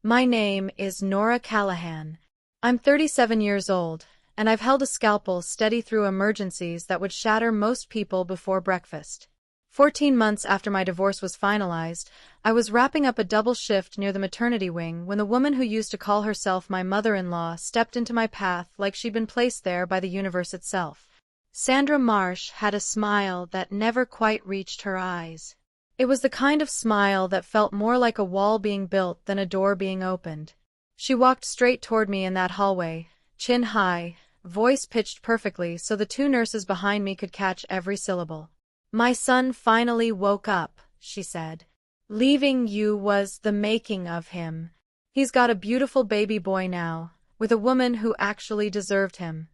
My name is Nora Callahan. I'm 37 years old, and I've held a scalpel steady through emergencies that would shatter most people before breakfast. 14 months after my divorce was finalized, I was wrapping up a double shift near the maternity wing when the woman who used to call herself my mother-in-law stepped into my path like she'd been placed there by the universe itself. Sandra Marsh had a smile that never quite reached her eyes. It was the kind of smile that felt more like a wall being built than a door being opened. She walked straight toward me in that hallway, chin high, voice pitched perfectly so the two nurses behind me could catch every syllable. "My son finally woke up," she said. "Leaving you was the making of him. He's got a beautiful baby boy now, with a woman who actually deserved him."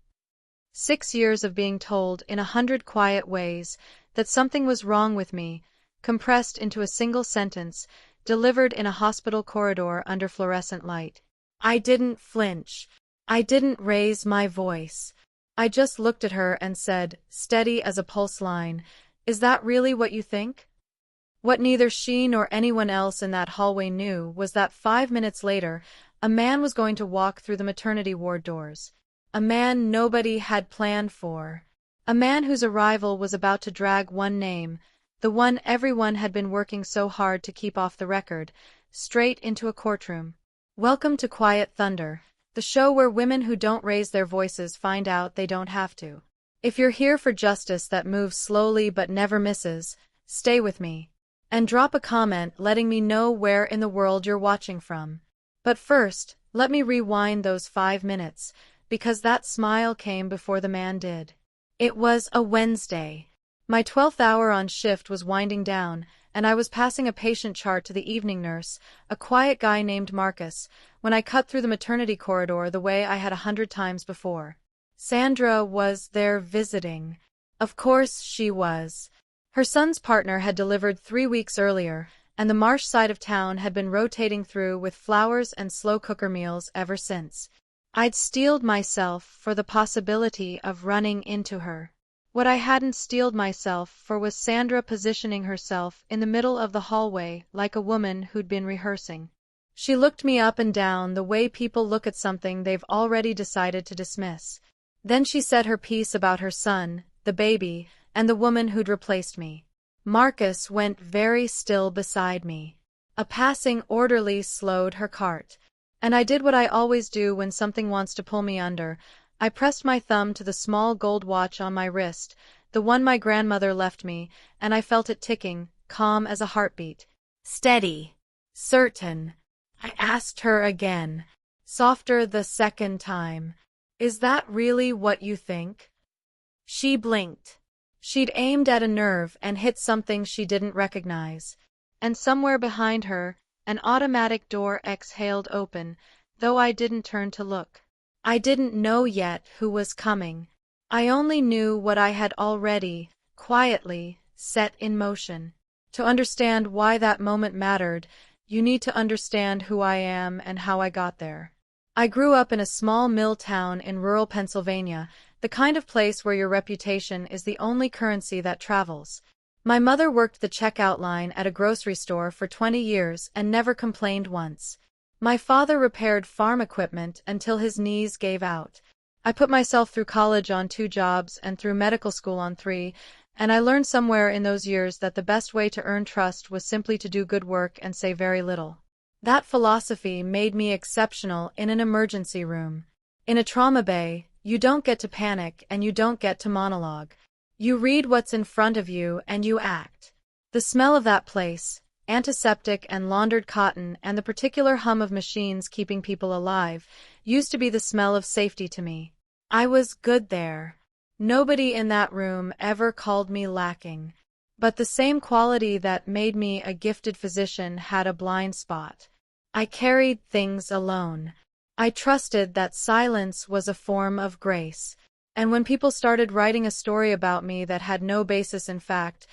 6 years of being told in 100 quiet ways that something was wrong with me, compressed into a single sentence, delivered in a hospital corridor under fluorescent light. I didn't flinch. I didn't raise my voice. I just looked at her and said, steady as a pulse line, "Is that really what you think?" What neither she nor anyone else in that hallway knew was that 5 minutes later, a man was going to walk through the maternity ward doors. A man nobody had planned for. A man whose arrival was about to drag one name, the one everyone had been working so hard to keep off the record, straight into a courtroom. Welcome to Quiet Thunder, the show where women who don't raise their voices find out they don't have to. If you're here for justice that moves slowly but never misses, stay with me. And drop a comment letting me know where in the world you're watching from. But first, let me rewind those 5 minutes, because that smile came before the man did. It was a Wednesday. My 12th hour on shift was winding down, and I was passing a patient chart to the evening nurse, a quiet guy named Marcus, when I cut through the maternity corridor the way I had 100 times before. Sandra was there visiting. Of course she was. Her son's partner had delivered 3 weeks earlier, and the Marsh side of town had been rotating through with flowers and slow cooker meals ever since. I'd steeled myself for the possibility of running into her. What I hadn't steeled myself for was Sandra positioning herself in the middle of the hallway like a woman who'd been rehearsing. She looked me up and down the way people look at something they've already decided to dismiss. Then she said her piece about her son, the baby, and the woman who'd replaced me. Marcus went very still beside me. A passing orderly slowed her cart. And I did what I always do when something wants to pull me under. I pressed my thumb to the small gold watch on my wrist, the one my grandmother left me, and I felt it ticking, calm as a heartbeat. "Steady. Certain?" I asked her again, softer the second time. "Is that really what you think?" She blinked. She'd aimed at a nerve and hit something she didn't recognize. And somewhere behind her, an automatic door exhaled open, though I didn't turn to look. I didn't know yet who was coming. I only knew what I had already, quietly, set in motion. To understand why that moment mattered, you need to understand who I am and how I got there. I grew up in a small mill town in rural Pennsylvania, the kind of place where your reputation is the only currency that travels. My mother worked the checkout line at a grocery store for 20 years and never complained once. My father repaired farm equipment until his knees gave out. I put myself through college on 2 jobs and through medical school on 3, and I learned somewhere in those years that the best way to earn trust was simply to do good work and say very little. That philosophy made me exceptional in an emergency room. In a trauma bay, you don't get to panic and you don't get to monologue. You read what's in front of you and you act. The smell of that place, antiseptic and laundered cotton and the particular hum of machines keeping people alive, used to be the smell of safety to me. I was good there. Nobody in that room ever called me lacking. But the same quality that made me a gifted physician had a blind spot. I carried things alone. I trusted that silence was a form of grace. And when people started writing a story about me that had no basis in fact,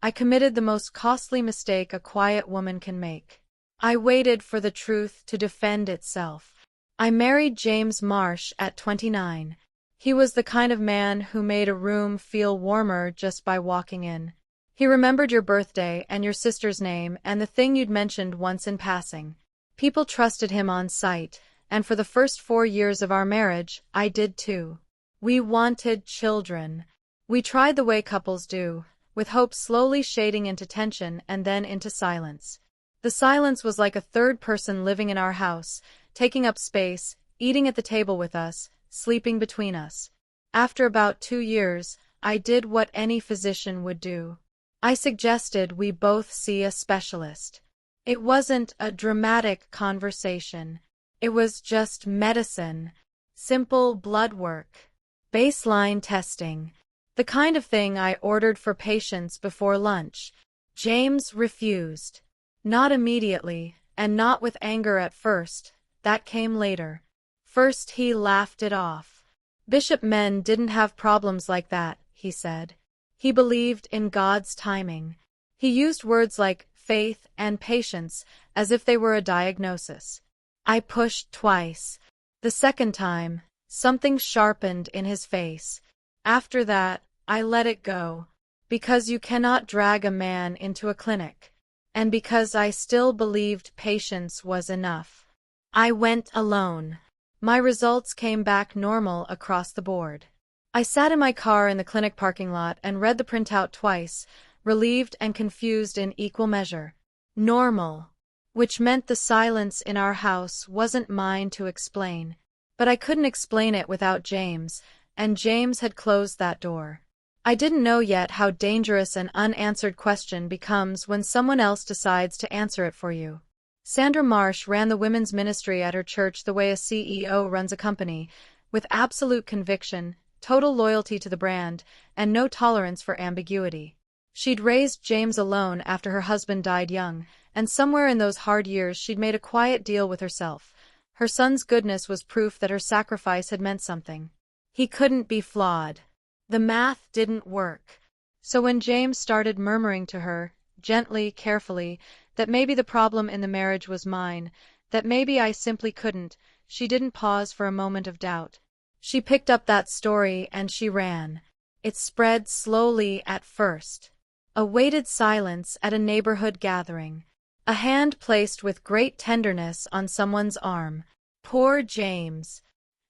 I committed the most costly mistake a quiet woman can make. I waited for the truth to defend itself. I married James Marsh at 29. He was the kind of man who made a room feel warmer just by walking in. He remembered your birthday and your sister's name and the thing you'd mentioned once in passing. People trusted him on sight, and for the first 4 years of our marriage, I did too. We wanted children. We tried the way couples do, with hope slowly shading into tension and then into silence. The silence was like a third person living in our house, taking up space, eating at the table with us, sleeping between us. After about 2 years, I did what any physician would do. I suggested we both see a specialist. It wasn't a dramatic conversation. It was just medicine, simple blood work, baseline testing, the kind of thing I ordered for patients before lunch. James refused. Not immediately, and not with anger at first. That came later. First he laughed it off. Bishop men didn't have problems like that, he said. He believed in God's timing. He used words like faith and patience as if they were a diagnosis. I pushed twice. The second time, something sharpened in his face. After that, I let it go. Because you cannot drag a man into a clinic. And because I still believed patience was enough. I went alone. My results came back normal across the board. I sat in my car in the clinic parking lot and read the printout twice, relieved and confused in equal measure. Normal. Which meant the silence in our house wasn't mine to explain. But I couldn't explain it without James, and James had closed that door. I didn't know yet how dangerous an unanswered question becomes when someone else decides to answer it for you. Sandra Marsh ran the women's ministry at her church the way a CEO runs a company, with absolute conviction, total loyalty to the brand, and no tolerance for ambiguity. She'd raised James alone after her husband died young, and somewhere in those hard years she'd made a quiet deal with herself. Her son's goodness was proof that her sacrifice had meant something. He couldn't be flawed. The math didn't work. So when James started murmuring to her, gently, carefully, that maybe the problem in the marriage was mine, that maybe I simply couldn't, she didn't pause for a moment of doubt. She picked up that story and she ran. It spread slowly at first. A weighted silence at a neighborhood gathering. A hand placed with great tenderness on someone's arm. Poor James.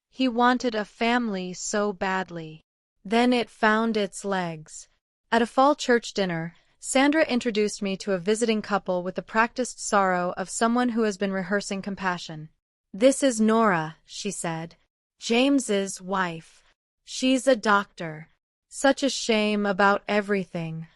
He wanted a family so badly. Then it found its legs. At a fall church dinner, Sandra introduced me to a visiting couple with the practiced sorrow of someone who has been rehearsing compassion. "This is Nora," she said. "James's wife. She's a doctor. Such a shame about everything."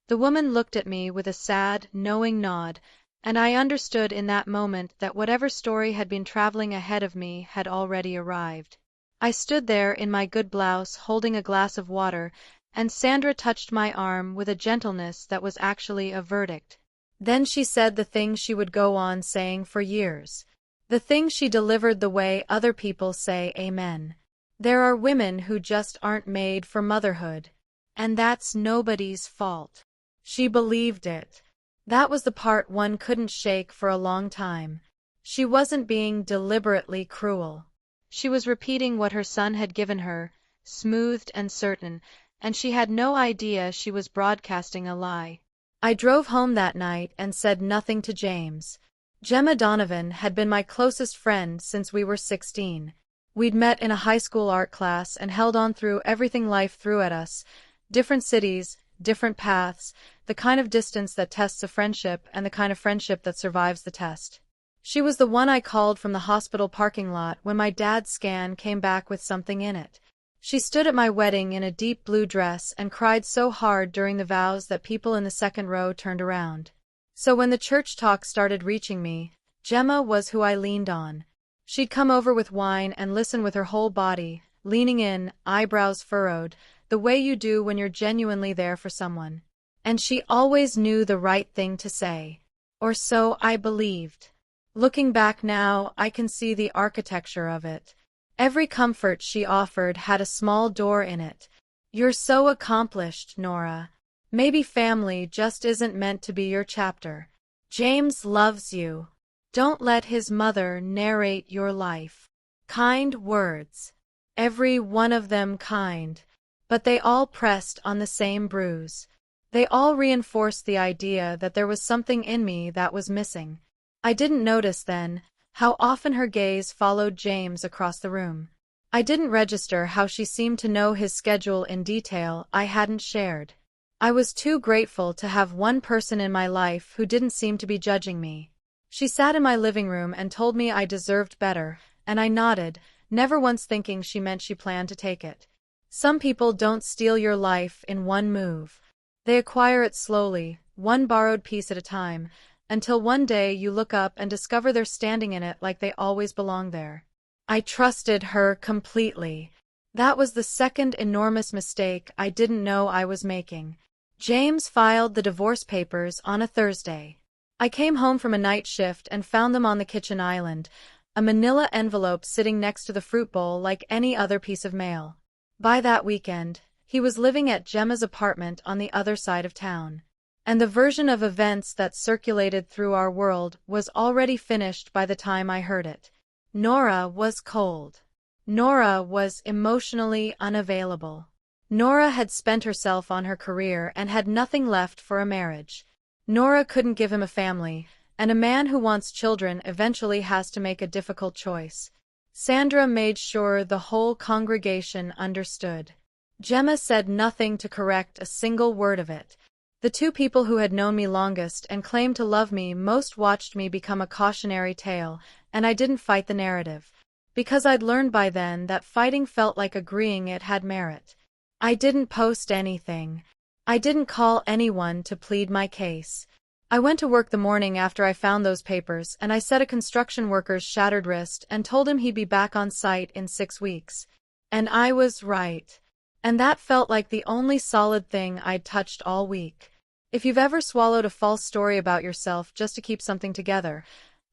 The woman looked at me with a sad, knowing nod, and I understood in that moment that whatever story had been traveling ahead of me had already arrived. I stood there in my good blouse holding a glass of water, and Sandra touched my arm with a gentleness that was actually a verdict. Then she said the thing she would go on saying for years. The thing she delivered the way other people say amen. There are women who just aren't made for motherhood. And that's nobody's fault. She believed it. That was the part one couldn't shake for a long time. She wasn't being deliberately cruel. She was repeating what her son had given her, smoothed and certain, and she had no idea she was broadcasting a lie. I drove home that night and said nothing to James. Gemma Donovan had been my closest friend since we were 16. We'd met in a high school art class and held on through everything life threw at us. Different cities, different paths, the kind of distance that tests a friendship and the kind of friendship that survives the test. She was the one I called from the hospital parking lot when my dad's scan came back with something in it. She stood at my wedding in a deep blue dress and cried so hard during the vows that people in the second row turned around. So when the church talk started reaching me, Gemma was who I leaned on. She'd come over with wine and listen with her whole body, leaning in, eyebrows furrowed, the way you do when you're genuinely there for someone. And she always knew the right thing to say. Or so I believed. Looking back now, I can see the architecture of it. Every comfort she offered had a small door in it. "You're so accomplished, Nora. Maybe family just isn't meant to be your chapter. James loves you. Don't let his mother narrate your life." Kind words. Every one of them kind. But they all pressed on the same bruise. They all reinforced the idea that there was something in me that was missing. I didn't notice then how often her gaze followed James across the room. I didn't register how she seemed to know his schedule in detail I hadn't shared. I was too grateful to have one person in my life who didn't seem to be judging me. She sat in my living room and told me I deserved better, and I nodded, never once thinking she meant she planned to take it. Some people don't steal your life in one move. They acquire it slowly, one borrowed piece at a time, until one day you look up and discover they're standing in it like they always belong there. I trusted her completely. That was the second enormous mistake I didn't know I was making. James filed the divorce papers on a Thursday. I came home from a night shift and found them on the kitchen island, a manila envelope sitting next to the fruit bowl like any other piece of mail. By that weekend, he was living at Gemma's apartment on the other side of town. And the version of events that circulated through our world was already finished by the time I heard it. Nora was cold. Nora was emotionally unavailable. Nora had spent herself on her career and had nothing left for a marriage. Nora couldn't give him a family, and a man who wants children eventually has to make a difficult choice. Sandra made sure the whole congregation understood. Gemma said nothing to correct a single word of it. The two people who had known me longest and claimed to love me most watched me become a cautionary tale, and I didn't fight the narrative. Because I'd learned by then that fighting felt like agreeing it had merit. I didn't post anything. I didn't call anyone to plead my case. I went to work the morning after I found those papers and I set a construction worker's shattered wrist and told him he'd be back on site in 6 weeks. And I was right. And that felt like the only solid thing I'd touched all week. If you've ever swallowed a false story about yourself just to keep something together,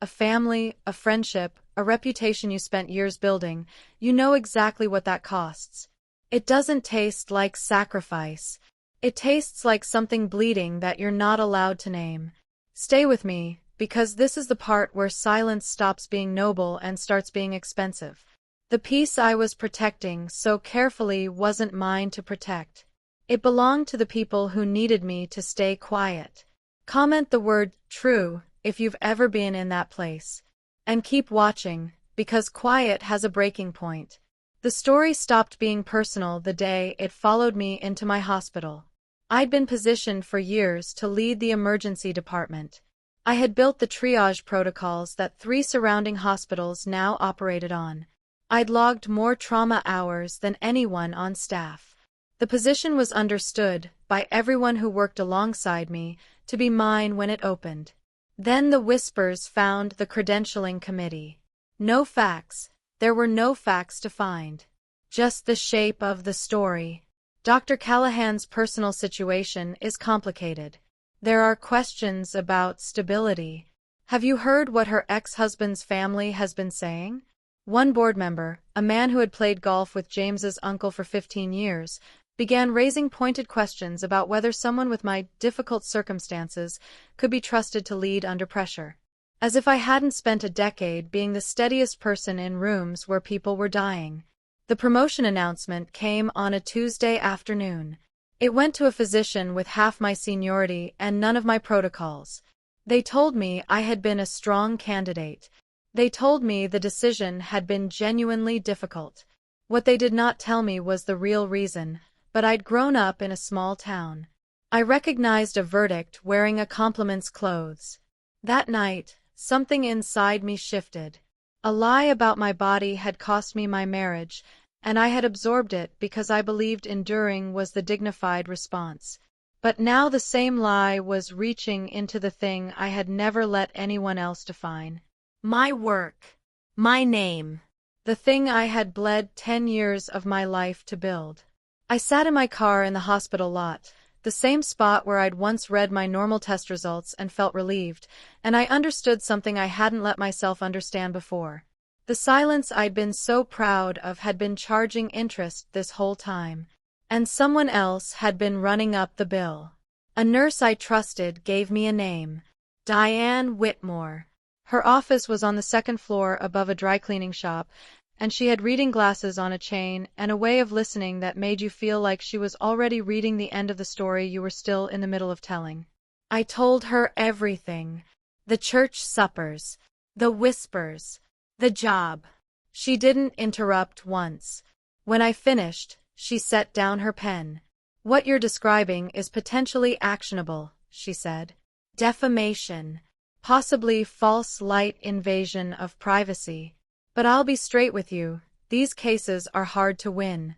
a family, a friendship, a reputation you spent years building, you know exactly what that costs. It doesn't taste like sacrifice. It tastes like something bleeding that you're not allowed to name. Stay with me, because this is the part where silence stops being noble and starts being expensive. The peace I was protecting so carefully wasn't mine to protect. It belonged to the people who needed me to stay quiet. Comment the word true if you've ever been in that place. And keep watching, because quiet has a breaking point. The story stopped being personal the day it followed me into my hospital. I'd been positioned for years to lead the emergency department. I had built the triage protocols that 3 surrounding hospitals now operated on. I'd logged more trauma hours than anyone on staff. The position was understood, by everyone who worked alongside me, to be mine when it opened. Then the whispers found the credentialing committee. No facts. There were no facts to find. Just the shape of the story. Dr. Callahan's personal situation is complicated. There are questions about stability. Have you heard what her ex-husband's family has been saying? One board member, a man who had played golf with James's uncle for 15 years, began raising pointed questions about whether someone with my difficult circumstances could be trusted to lead under pressure. As if I hadn't spent a decade being the steadiest person in rooms where people were dying. The promotion announcement came on a Tuesday afternoon. It went to a physician with half my seniority and none of my protocols. They told me I had been a strong candidate. They told me the decision had been genuinely difficult. What they did not tell me was the real reason, but I'd grown up in a small town. I recognized a verdict wearing a compliment's clothes. That night, something inside me shifted. A lie about my body had cost me my marriage, and I had absorbed it because I believed enduring was the dignified response. But now the same lie was reaching into the thing I had never let anyone else define. My work. My name. The thing I had bled 10 years of my life to build. I sat in my car in the hospital lot, the same spot where I'd once read my normal test results and felt relieved, and I understood something I hadn't let myself understand before. The silence I'd been so proud of had been charging interest this whole time. And someone else had been running up the bill. A nurse I trusted gave me a name. Diane Whitmore. Her office was on the 2nd floor above a dry cleaning shop, and she had reading glasses on a chain and a way of listening that made you feel like she was already reading the end of the story you were still in the middle of telling. I told her everything. The church suppers. The whispers. The job. She didn't interrupt once. When I finished, she set down her pen. What you're describing is potentially actionable, she said. Defamation. Possibly false light invasion of privacy. But I'll be straight with you, these cases are hard to win.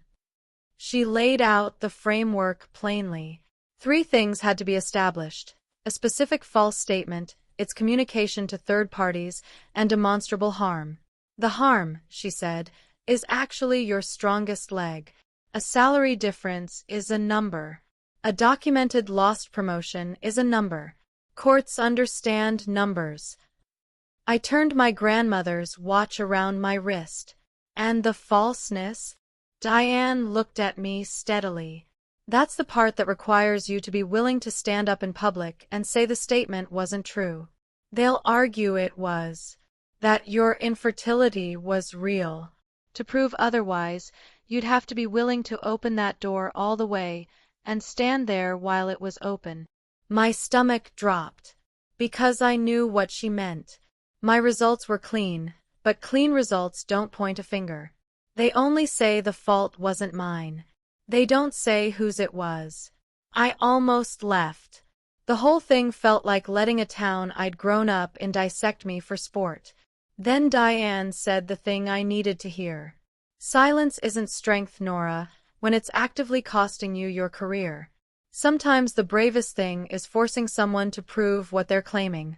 She laid out the framework plainly. 3 things had to be established: a specific false statement, its communication to third parties, and demonstrable harm. The harm, she said, is actually your strongest leg. A salary difference is a number. A documented lost promotion is a number. Courts understand numbers. I turned my grandmother's watch around my wrist. And the falseness? Diane looked at me steadily. That's the part that requires you to be willing to stand up in public and say the statement wasn't true. They'll argue it was. That your infertility was real. To prove otherwise, you'd have to be willing to open that door all the way and stand there while it was open. My stomach dropped. Because I knew what she meant. My results were clean, but clean results don't point a finger. They only say the fault wasn't mine. They don't say whose it was. I almost left. The whole thing felt like letting a town I'd grown up in dissect me for sport. Then Diane said the thing I needed to hear. Silence isn't strength, Nora, when it's actively costing you your career. Sometimes the bravest thing is forcing someone to prove what they're claiming.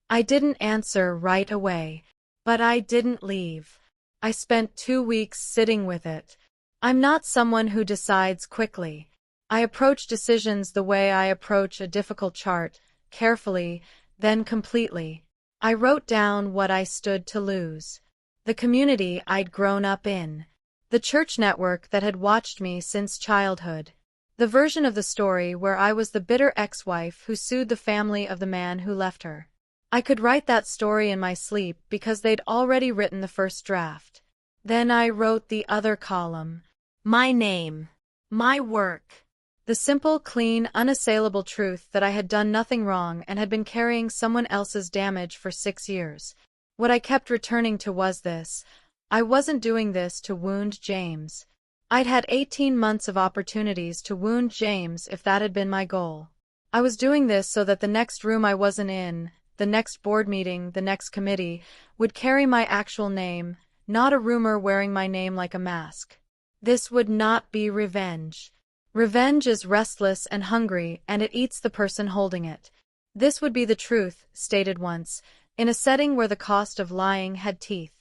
I didn't answer right away, but I didn't leave. I spent 2 weeks sitting with it. I'm not someone who decides quickly. I approach decisions the way I approach a difficult chart, carefully, then completely. I wrote down what I stood to lose. The community I'd grown up in. The church network that had watched me since childhood. The version of the story where I was the bitter ex-wife who sued the family of the man who left her. I could write that story in my sleep because they'd already written the first draft. Then I wrote the other column. My name. My work. The simple, clean, unassailable truth that I had done nothing wrong and had been carrying someone else's damage for 6 years. What I kept returning to was this. I wasn't doing this to wound James. I'd had 18 months of opportunities to wound James if that had been my goal. I was doing this so that the next room I wasn't in, the next board meeting, the next committee, would carry my actual name, not a rumor wearing my name like a mask. This would not be revenge. Revenge is restless and hungry, and it eats the person holding it. This would be the truth, stated once, in a setting where the cost of lying had teeth.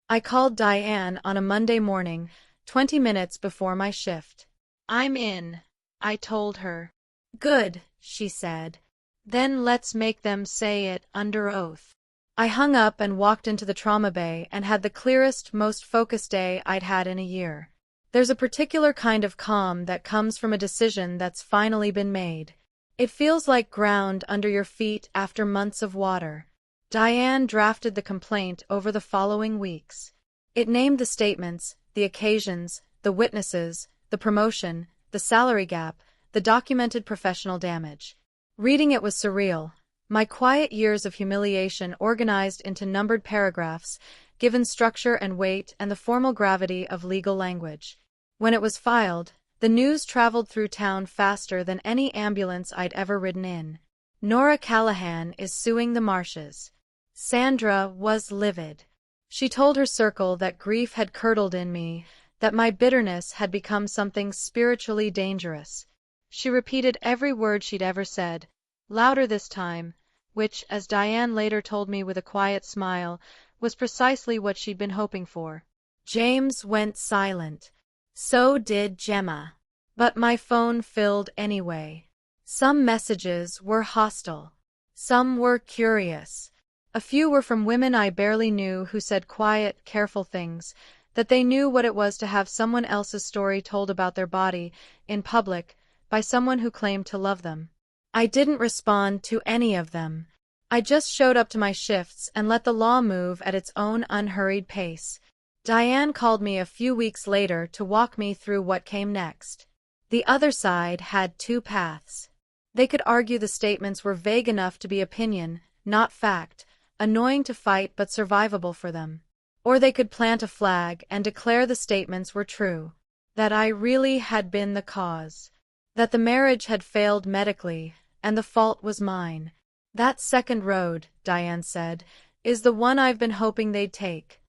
I called Diane on a Monday morning, 20 minutes before my shift. I'm in, I told her. Good, she said. Then let's make them say it under oath. I hung up and walked into the trauma bay and had the clearest, most focused day I'd had in a year. There's a particular kind of calm that comes from a decision that's finally been made. It feels like ground under your feet after months of water. Diane drafted the complaint over the following weeks. It named the statements, the occasions, the witnesses, the promotion, the salary gap, the documented professional damage. Reading it was surreal. My quiet years of humiliation organized into numbered paragraphs, given structure and weight and the formal gravity of legal language. When it was filed, the news traveled through town faster than any ambulance I'd ever ridden in. Nora Callahan is suing the Marshes. Sandra was livid. She told her circle that grief had curdled in me, that my bitterness had become something spiritually dangerous. She repeated every word she'd ever said, louder this time, which, as Diane later told me with a quiet smile, was precisely what she'd been hoping for. James went silent. So did Gemma. But my phone filled anyway. Some messages were hostile. Some were curious. A few were from women I barely knew who said quiet, careful things, that they knew what it was to have someone else's story told about their body, in public, by someone who claimed to love them. I didn't respond to any of them. I just showed up to my shifts and let the law move at its own unhurried pace. Diane called me a few weeks later to walk me through what came next. The other side had 2 paths. They could argue the statements were vague enough to be opinion, not fact, annoying to fight but survivable for them. Or they could plant a flag and declare the statements were true, that I really had been the cause, that the marriage had failed medically, and the fault was mine. That second road, Diane said, is the one I've been hoping they'd take.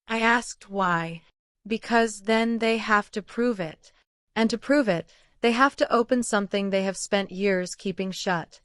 I asked why. Because then they have to prove it. And to prove it, they have to open something they have spent years keeping shut.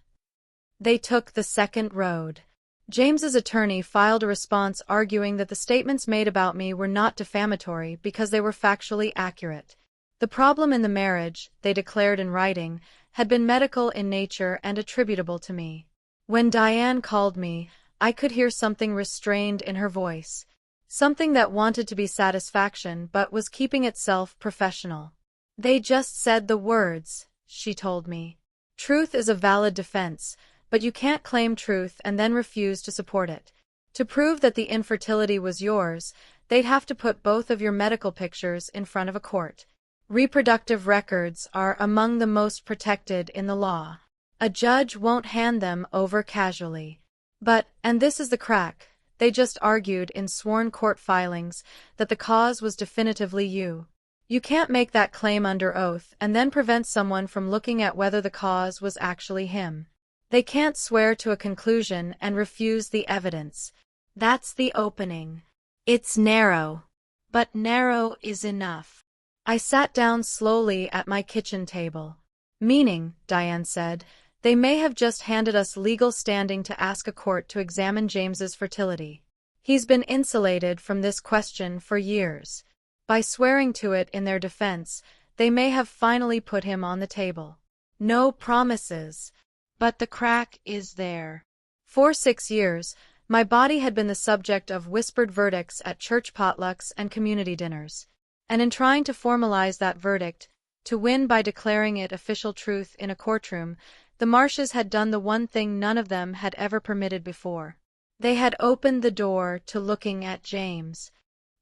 They took the second road. James's attorney filed a response arguing that the statements made about me were not defamatory because they were factually accurate. The problem in the marriage, they declared in writing, had been medical in nature and attributable to me. When Diane called me, I could hear something restrained in her voice. Something that wanted to be satisfaction but was keeping itself professional. They just said the words, she told me. Truth is a valid defense, but you can't claim truth and then refuse to support it. To prove that the infertility was yours, they'd have to put both of your medical pictures in front of a court. Reproductive records are among the most protected in the law. A judge won't hand them over casually. But, and this is the crack, they just argued in sworn court filings that the cause was definitively you. You can't make that claim under oath and then prevent someone from looking at whether the cause was actually him. They can't swear to a conclusion and refuse the evidence. That's the opening. It's narrow. But narrow is enough. I sat down slowly at my kitchen table. Meaning, Diane said, they may have just handed us legal standing to ask a court to examine James's fertility. He's been insulated from this question for years. By swearing to it in their defense, they may have finally put him on the table. No promises. But the crack is there. For 6 years, my body had been the subject of whispered verdicts at church potlucks and community dinners. And in trying to formalize that verdict, to win by declaring it official truth in a courtroom, the Marshes had done the one thing none of them had ever permitted before. They had opened the door to looking at James.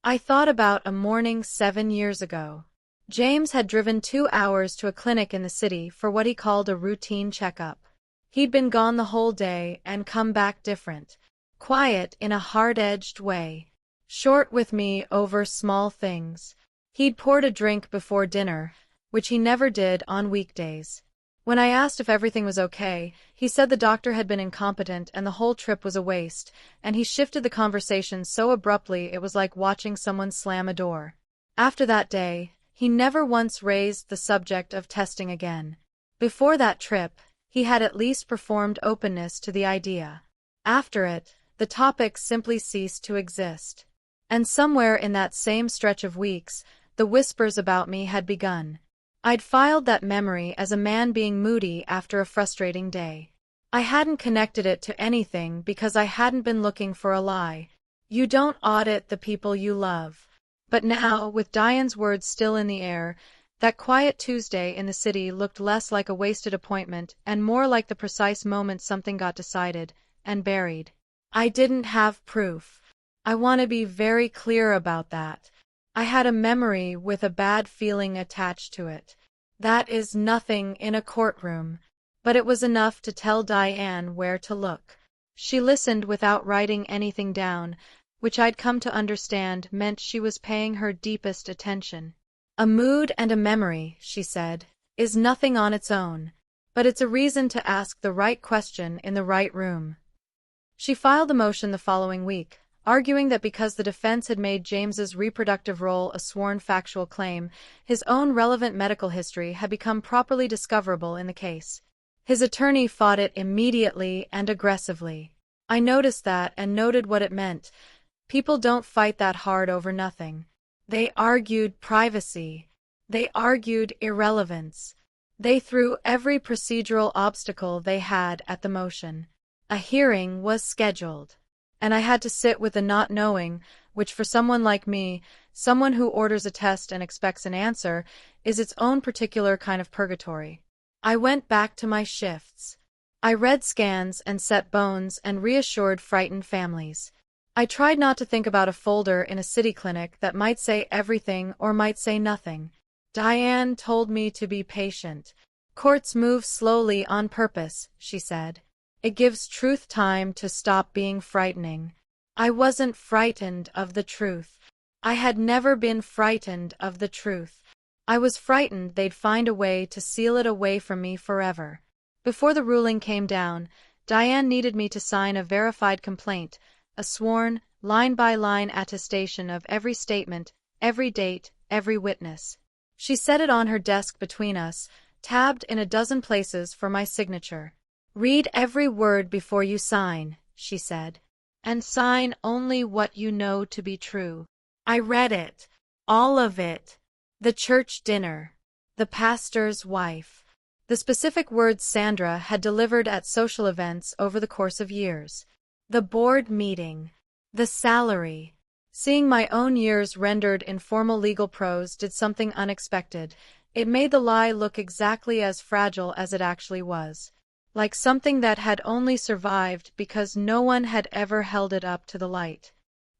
I thought about a morning 7 years ago. James had driven 2 hours to a clinic in the city for what he called a routine checkup. He'd been gone the whole day and come back different. Quiet in a hard-edged way. Short with me over small things. He'd poured a drink before dinner, which he never did on weekdays. When I asked if everything was okay, he said the doctor had been incompetent and the whole trip was a waste, and he shifted the conversation so abruptly it was like watching someone slam a door. After that day, he never once raised the subject of testing again. Before that trip, he had at least performed openness to the idea. After it, the topic simply ceased to exist. And somewhere in that same stretch of weeks, the whispers about me had begun. I'd filed that memory as a man being moody after a frustrating day. I hadn't connected it to anything because I hadn't been looking for a lie. You don't audit the people you love. But now, with Diane's words still in the air, that quiet Tuesday in the city looked less like a wasted appointment and more like the precise moment something got decided and buried. I didn't have proof. I want to be very clear about that. I had a memory with a bad feeling attached to it. That is nothing in a courtroom, but it was enough to tell Diane where to look. She listened without writing anything down, which I'd come to understand meant she was paying her deepest attention. A mood and a memory, she said, is nothing on its own, but it's a reason to ask the right question in the right room. She filed a motion the following week, arguing that because the defense had made James's reproductive role a sworn factual claim, his own relevant medical history had become properly discoverable in the case. His attorney fought it immediately and aggressively. I noticed that and noted what it meant. People don't fight that hard over nothing. They argued privacy. They argued irrelevance. They threw every procedural obstacle they had at the motion. A hearing was scheduled. And I had to sit with the not knowing, which for someone like me, someone who orders a test and expects an answer, is its own particular kind of purgatory. I went back to my shifts. I read scans and set bones and reassured frightened families. I tried not to think about a folder in a city clinic that might say everything or might say nothing. Diane told me to be patient. Courts move slowly on purpose, she said. It gives truth time to stop being frightening. I wasn't frightened of the truth. I had never been frightened of the truth. I was frightened they'd find a way to seal it away from me forever. Before the ruling came down, Diane needed me to sign a verified complaint, a sworn, line-by-line attestation of every statement, every date, every witness. She set it on her desk between us, tabbed in a dozen places for my signature. "Read every word before you sign," she said. "And sign only what you know to be true." I read it. All of it. The church dinner. The pastor's wife. The specific words Sandra had delivered at social events over the course of years. The board meeting. The salary. Seeing my own years rendered in formal legal prose did something unexpected. It made the lie look exactly as fragile as it actually was. Like something that had only survived because no one had ever held it up to the light.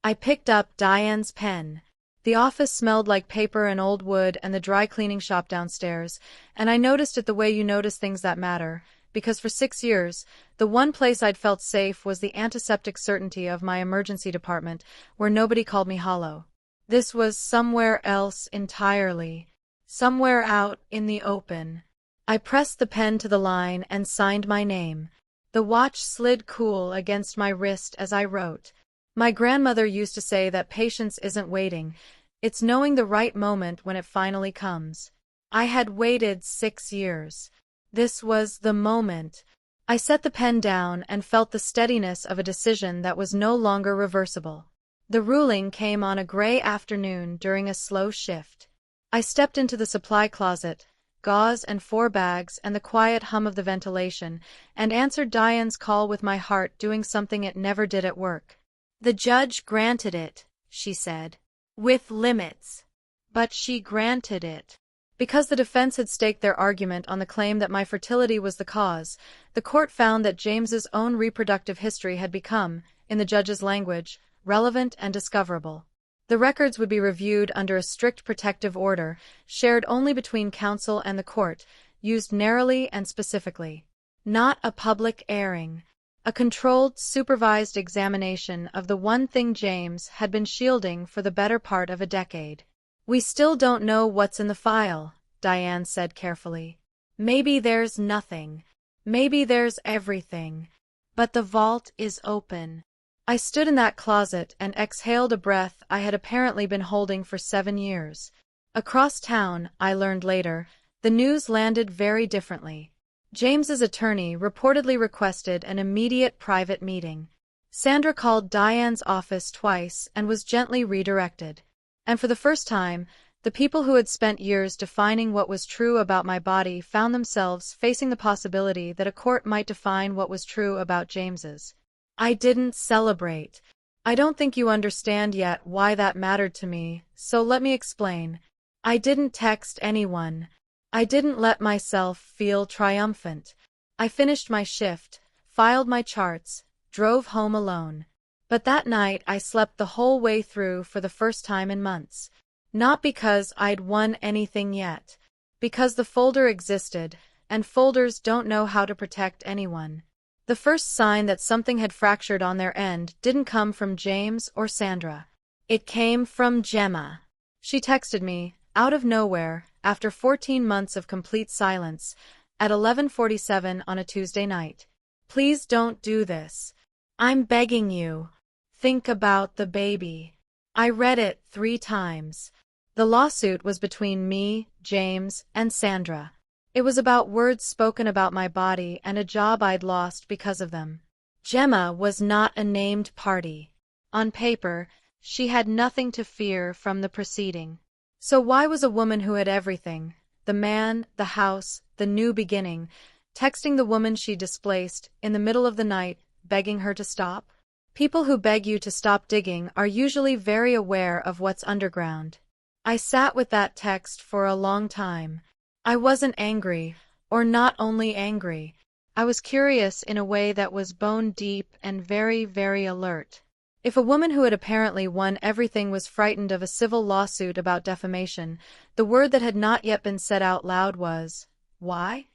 I picked up Diane's pen. The office smelled like paper and old wood and the dry cleaning shop downstairs, and I noticed it the way you notice things that matter, because for 6 years, the one place I'd felt safe was the antiseptic certainty of my emergency department, where nobody called me hollow. This was somewhere else entirely. Somewhere out in the open. I pressed the pen to the line and signed my name. The watch slid cool against my wrist as I wrote. My grandmother used to say that patience isn't waiting, it's knowing the right moment when it finally comes. I had waited 6 years. This was the moment. I set the pen down and felt the steadiness of a decision that was no longer reversible. The ruling came on a gray afternoon during a slow shift. I stepped into the supply closet, gauze and 4 bags and the quiet hum of the ventilation, and answered Diane's call with my heart doing something it never did at work. "The judge granted it," she said. "With limits. But she granted it." Because the defense had staked their argument on the claim that my fertility was the cause, the court found that James's own reproductive history had become, in the judge's language, relevant and discoverable. The records would be reviewed under a strict protective order, shared only between counsel and the court, used narrowly and specifically. Not a public airing. A controlled, supervised examination of the one thing James had been shielding for the better part of a decade. "We still don't know what's in the file," Diane said carefully. "Maybe there's nothing. Maybe there's everything. But the vault is open." I stood in that closet and exhaled a breath I had apparently been holding for 7 years. Across town, I learned later, the news landed very differently. James's attorney reportedly requested an immediate private meeting. Sandra called Diane's office twice and was gently redirected. And for the first time, the people who had spent years defining what was true about my body found themselves facing the possibility that a court might define what was true about James's. I didn't celebrate. I don't think you understand yet why that mattered to me, so let me explain. I didn't text anyone. I didn't let myself feel triumphant. I finished my shift, filed my charts, drove home alone. But that night I slept the whole way through for the first time in months. Not because I'd won anything yet. Because the folder existed, and folders don't know how to protect anyone. The first sign that something had fractured on their end didn't come from James or Sandra. It came from Gemma. She texted me, out of nowhere, after 14 months of complete silence, at 11:47 on a Tuesday night. "Please don't do this. I'm begging you. Think about the baby." I read it 3 times. The lawsuit was between me, James, and Sandra. It was about words spoken about my body and a job I'd lost because of them. Gemma was not a named party. On paper, she had nothing to fear from the proceeding. So why was a woman who had everything, the man, the house, the new beginning, texting the woman she displaced in the middle of the night, begging her to stop? People who beg you to stop digging are usually very aware of what's underground. I sat with that text for a long time. I wasn't angry, or not only angry. I was curious in a way that was bone deep and very, very alert. If a woman who had apparently won everything was frightened of a civil lawsuit about defamation, the word that had not yet been said out loud was, why?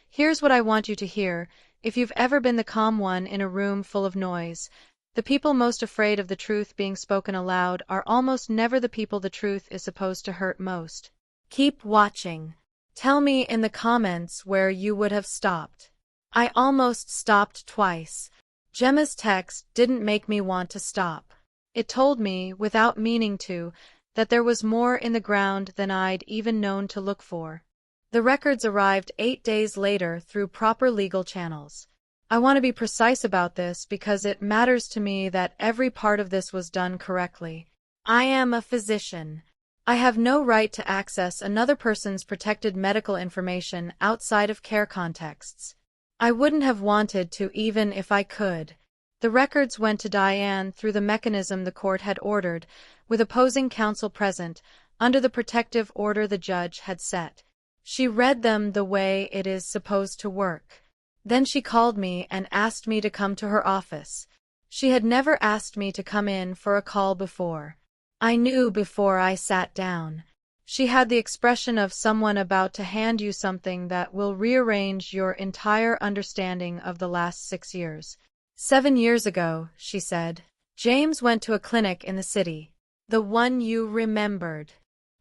Here's what I want you to hear. If you've ever been the calm one in a room full of noise, the people most afraid of the truth being spoken aloud are almost never the people the truth is supposed to hurt most. Keep watching. Tell me in the comments where you would have stopped. I almost stopped twice. Gemma's text didn't make me want to stop. It told me, without meaning to, that there was more in the ground than I'd even known to look for. The records arrived 8 days later through proper legal channels. I want to be precise about this because it matters to me that every part of this was done correctly. I am a physician. I have no right to access another person's protected medical information outside of care contexts. I wouldn't have wanted to even if I could. The records went to Diane through the mechanism the court had ordered, with opposing counsel present, under the protective order the judge had set. She read them the way it is supposed to work. Then she called me and asked me to come to her office. She had never asked me to come in for a call before. I knew before I sat down. She had the expression of someone about to hand you something that will rearrange your entire understanding of the last 6 years. 7 years ago, she said, James went to a clinic in the city. The one you remembered.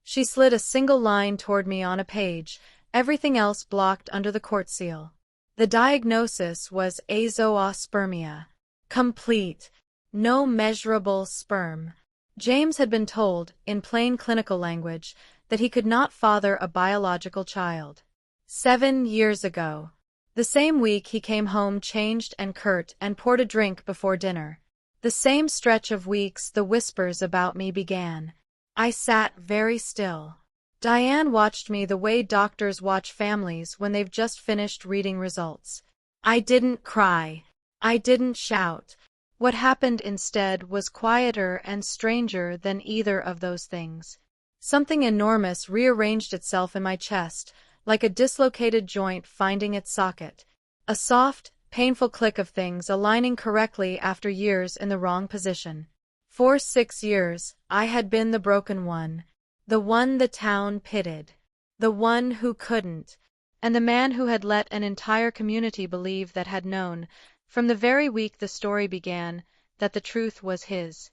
She slid a single line toward me on a page, everything else blocked under the court seal. The diagnosis was azoospermia. Complete. No measurable sperm. James had been told, in plain clinical language, that he could not father a biological child. 7 years ago. The same week he came home changed and curt and poured a drink before dinner. The same stretch of weeks the whispers about me began. I sat very still. Diane watched me the way doctors watch families when they've just finished reading results. I didn't cry. I didn't shout. What happened instead was quieter and stranger than either of those things. Something enormous rearranged itself in my chest, like a dislocated joint finding its socket. A soft, painful click of things aligning correctly after years in the wrong position. For 6 years, I had been the broken one, the one the town pitied, the one who couldn't, and the man who had let an entire community believe that had known, from the very week the story began, that the truth was his.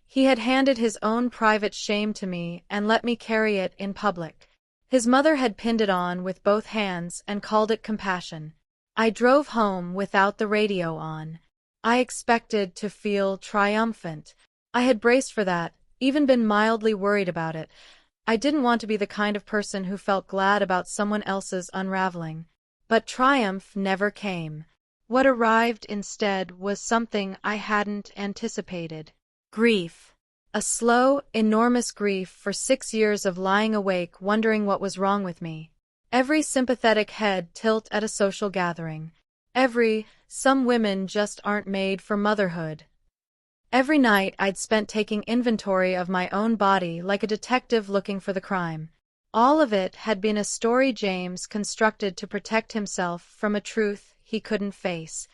He had handed his own private shame to me and let me carry it in public. His mother had pinned it on with both hands and called it compassion. I drove home without the radio on. I expected to feel triumphant. I had braced for that, even been mildly worried about it. I didn't want to be the kind of person who felt glad about someone else's unraveling. But triumph never came. What arrived instead was something I hadn't anticipated. Grief. A slow, enormous grief for 6 years of lying awake wondering what was wrong with me. Every sympathetic head tilt at a social gathering. Some women just aren't made for motherhood. Every night I'd spent taking inventory of my own body like a detective looking for the crime. All of it had been a story James constructed to protect himself from a truth he couldn't face.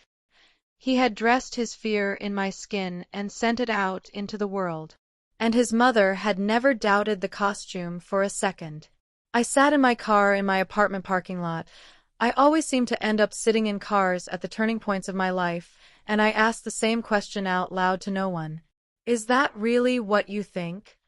He had dressed his fear in my skin and sent it out into the world. And his mother had never doubted the costume for a second. I sat in my car in my apartment parking lot. I always seemed to end up sitting in cars at the turning points of my life, and I asked the same question out loud to no one. Is that really what you think?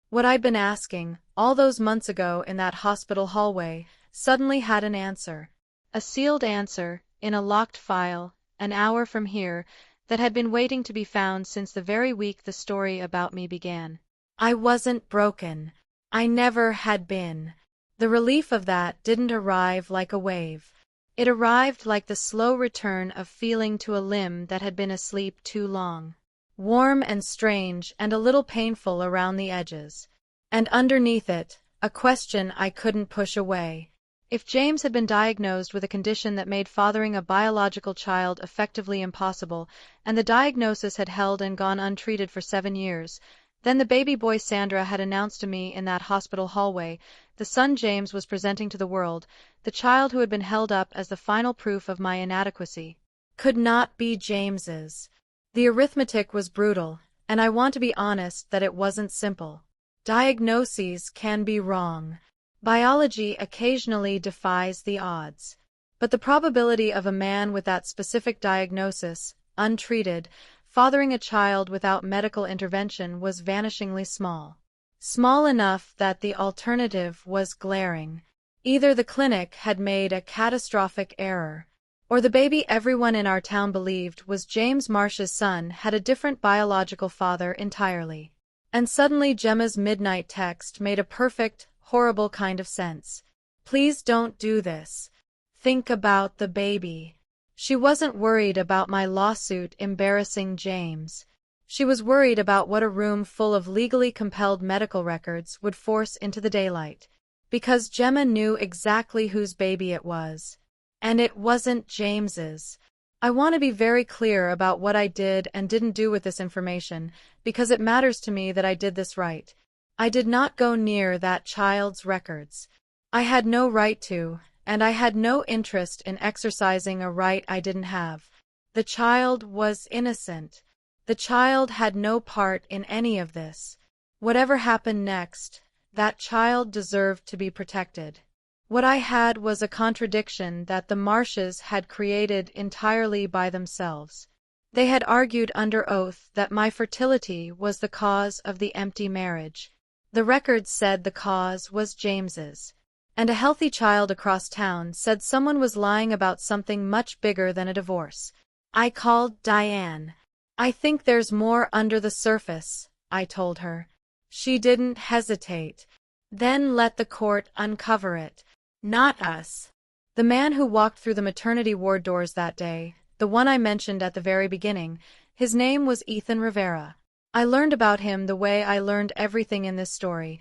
What I'd been asking, all those months ago in that hospital hallway, suddenly had an answer. A sealed answer, in a locked file, an hour from here, that had been waiting to be found since the very week the story about me began. I wasn't broken. I never had been. The relief of that didn't arrive like a wave. It arrived like the slow return of feeling to a limb that had been asleep too long. Warm and strange and a little painful around the edges. And underneath it, a question I couldn't push away. If James had been diagnosed with a condition that made fathering a biological child effectively impossible, and the diagnosis had held and gone untreated for 7 years, then the baby boy Sandra had announced to me in that hospital hallway, the son James was presenting to the world, the child who had been held up as the final proof of my inadequacy, could not be James's. The arithmetic was brutal, and I want to be honest that it wasn't simple. Diagnoses can be wrong. Biology occasionally defies the odds. But the probability of a man with that specific diagnosis, untreated, fathering a child without medical intervention was vanishingly small. Small enough that the alternative was glaring. Either the clinic had made a catastrophic error, or the baby everyone in our town believed was James Marsh's son had a different biological father entirely. And suddenly Gemma's midnight text made a perfect, horrible kind of sense. Please don't do this. Think about the baby. She wasn't worried about my lawsuit embarrassing James. She was worried about what a room full of legally compelled medical records would force into the daylight. Because Gemma knew exactly whose baby it was. And it wasn't James's. I want to be very clear about what I did and didn't do with this information, because it matters to me that I did this right. I did not go near that child's records. I had no right to, and I had no interest in exercising a right I didn't have. The child was innocent. The child had no part in any of this. Whatever happened next, that child deserved to be protected. What I had was a contradiction that the Marshes had created entirely by themselves. They had argued under oath that my fertility was the cause of the empty marriage. The records said the cause was James's. And a healthy child across town said someone was lying about something much bigger than a divorce. I called Diane. I think there's more under the surface, I told her. She didn't hesitate. Then let the court uncover it. Not us. The man who walked through the maternity ward doors that day, the one I mentioned at the very beginning, his name was Ethan Rivera. I learned about him the way I learned everything in this story.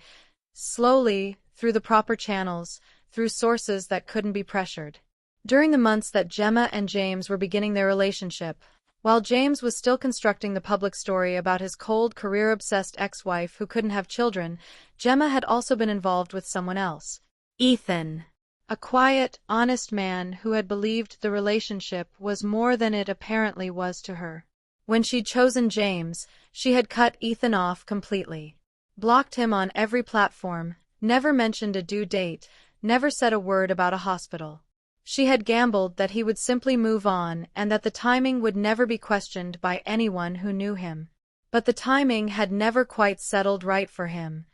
Slowly, through the proper channels, through sources that couldn't be pressured. During the months that Gemma and James were beginning their relationship, while James was still constructing the public story about his cold, career-obsessed ex-wife who couldn't have children, Gemma had also been involved with someone else. Ethan. A quiet, honest man who had believed the relationship was more than it apparently was to her. When she'd chosen James, she had cut Ethan off completely. Blocked him on every platform, never mentioned a due date, never said a word about a hospital. She had gambled that he would simply move on and that the timing would never be questioned by anyone who knew him. But the timing had never quite settled right for him.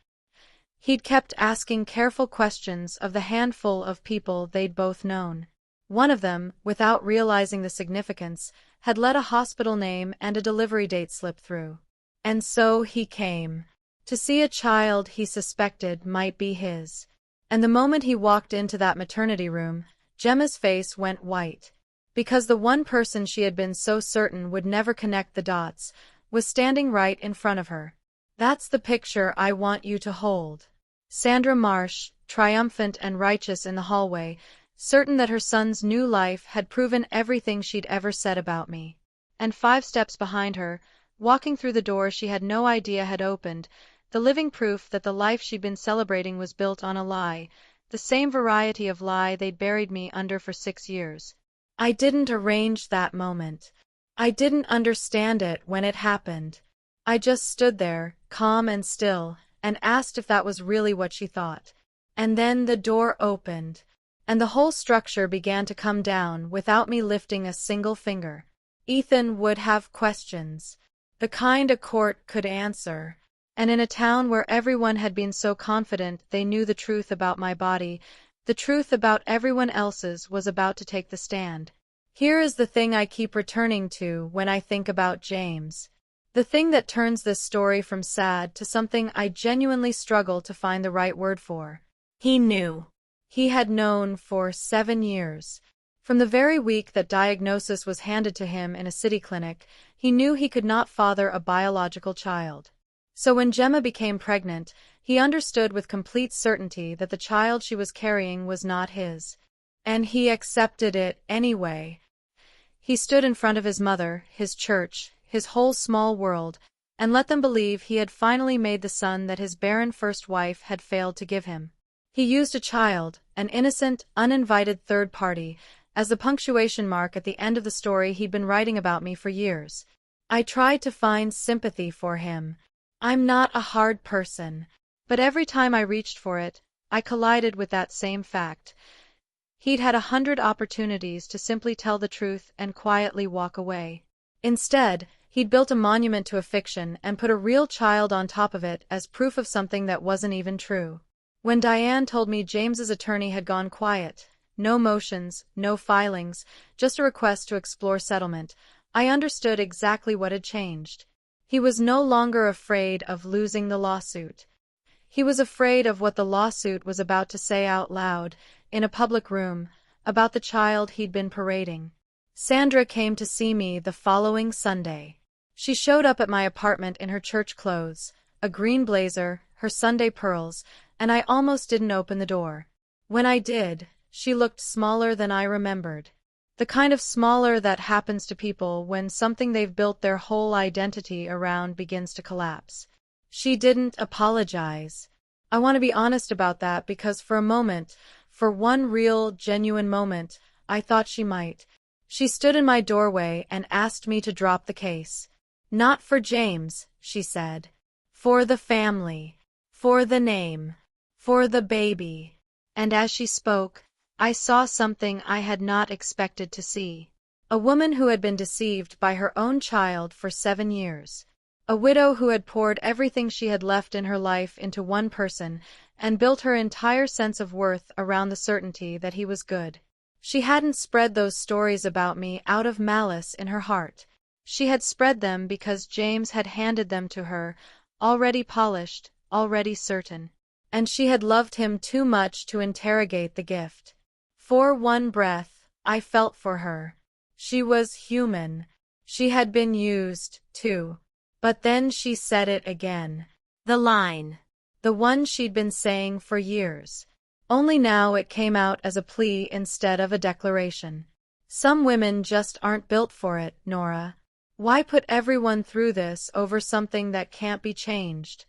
He'd kept asking careful questions of the handful of people they'd both known. One of them, without realizing the significance, had let a hospital name and a delivery date slip through. And so he came. To see a child he suspected might be his. And the moment he walked into that maternity room, Gemma's face went white. Because the one person she had been so certain would never connect the dots, was standing right in front of her. That's the picture I want you to hold. Sandra Marsh, triumphant and righteous in the hallway, certain that her son's new life had proven everything she'd ever said about me. And 5 steps behind her, walking through the door she had no idea had opened, the living proof that the life she'd been celebrating was built on a lie, the same variety of lie they'd buried me under for 6 years. I didn't arrange that moment. I didn't understand it when it happened. I just stood there, calm and still, and asked if that was really what she thought. And then the door opened, and the whole structure began to come down without me lifting a single finger. Ethan would have questions, the kind a court could answer, and in a town where everyone had been so confident they knew the truth about my body, the truth about everyone else's was about to take the stand. Here is the thing I keep returning to when I think about James. The thing that turns this story from sad to something I genuinely struggle to find the right word for. He knew. He had known for 7 years. From the very week that diagnosis was handed to him in a city clinic, he knew he could not father a biological child. So when Gemma became pregnant, he understood with complete certainty that the child she was carrying was not his. And he accepted it anyway. He stood in front of his mother, his church, his whole small world, and let them believe he had finally made the son that his barren first wife had failed to give him. He used a child, an innocent, uninvited third party, as the punctuation mark at the end of the story he'd been writing about me for years. I tried to find sympathy for him. I'm not a hard person, but every time I reached for it, I collided with that same fact. He'd had 100 opportunities to simply tell the truth and quietly walk away. Instead, he'd built a monument to a fiction and put a real child on top of it as proof of something that wasn't even true. When Diane told me James's attorney had gone quiet, no motions, no filings, just a request to explore settlement, I understood exactly what had changed. He was no longer afraid of losing the lawsuit. He was afraid of what the lawsuit was about to say out loud, in a public room, about the child he'd been parading. Sandra came to see me the following Sunday. She showed up at my apartment in her church clothes, a green blazer, her Sunday pearls, and I almost didn't open the door. When I did, she looked smaller than I remembered. The kind of smaller that happens to people when something they've built their whole identity around begins to collapse. She didn't apologize. I want to be honest about that because for a moment, for one real, genuine moment, I thought she might. She stood in my doorway and asked me to drop the case. Not for James, she said. For the family. For the name. For the baby. And as she spoke, I saw something I had not expected to see. A woman who had been deceived by her own child for 7 years. A widow who had poured everything she had left in her life into one person and built her entire sense of worth around the certainty that he was good. She hadn't spread those stories about me out of malice in her heart. She had spread them because James had handed them to her, already polished, already certain. And she had loved him too much to interrogate the gift. For one breath, I felt for her. She was human. She had been used, too. But then she said it again. The line. The one she'd been saying for years. Only now it came out as a plea instead of a declaration. Some women just aren't built for it, Nora. Why put everyone through this over something that can't be changed?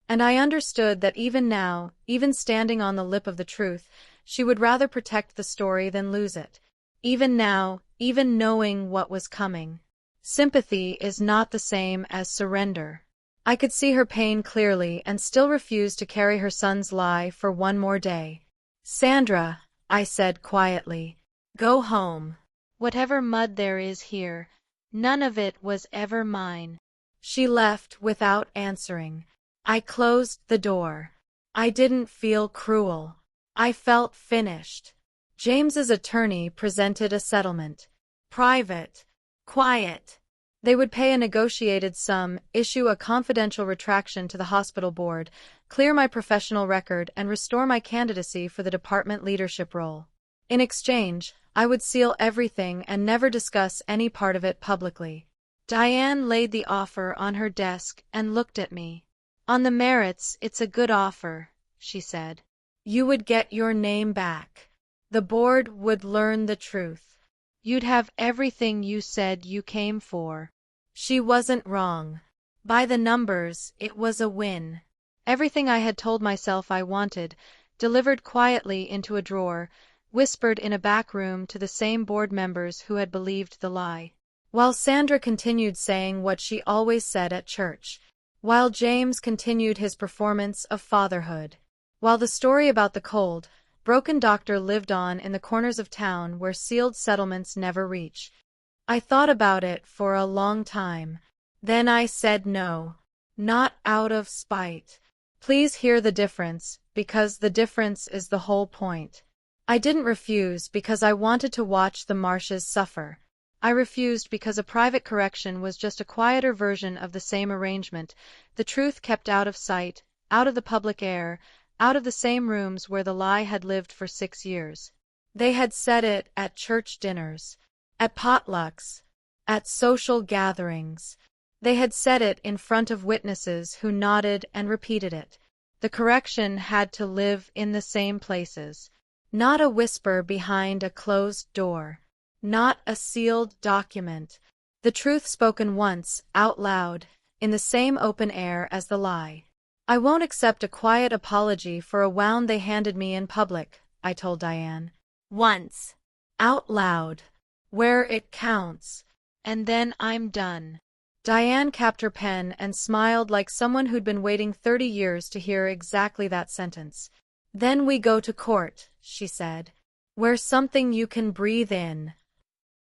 And I understood that even now, even standing on the lip of the truth, she would rather protect the story than lose it. Even now, even knowing what was coming. Sympathy is not the same as surrender. I could see her pain clearly and still refused to carry her son's lie for one more day. Sandra, I said quietly, go home. Whatever mud there is here, none of it was ever mine. She left without answering. I closed the door. I didn't feel cruel. I felt finished. James's attorney presented a settlement. Private. Quiet. They would pay a negotiated sum, issue a confidential retraction to the hospital board, clear my professional record, and restore my candidacy for the department leadership role. In exchange, I would seal everything and never discuss any part of it publicly. Diane laid the offer on her desk and looked at me. On the merits, it's a good offer, she said. You would get your name back. The board would learn the truth. You'd have everything you said you came for. She wasn't wrong. By the numbers, it was a win. Everything I had told myself I wanted, delivered quietly into a drawer, whispered in a back room to the same board members who had believed the lie. While Sandra continued saying what she always said at church. While James continued his performance of fatherhood. While the story about the cold, broken doctor lived on in the corners of town where sealed settlements never reach. I thought about it for a long time. Then I said no. Not out of spite. Please hear the difference, because the difference is the whole point. I didn't refuse because I wanted to watch the Marshes suffer. I refused because a private correction was just a quieter version of the same arrangement, the truth kept out of sight, out of the public air, out of the same rooms where the lie had lived for 6 years. They had said it at church dinners, at potlucks, at social gatherings. They had said it in front of witnesses who nodded and repeated it. The correction had to live in the same places. Not a whisper behind a closed door. Not a sealed document. The truth spoken once, out loud, in the same open air as the lie. I won't accept a quiet apology for a wound they handed me in public, I told Diane. Once. Out loud. Where it counts. And then I'm done. Diane capped her pen and smiled like someone who'd been waiting 30 years to hear exactly that sentence. Then we go to court, she said. Where something you can breathe in.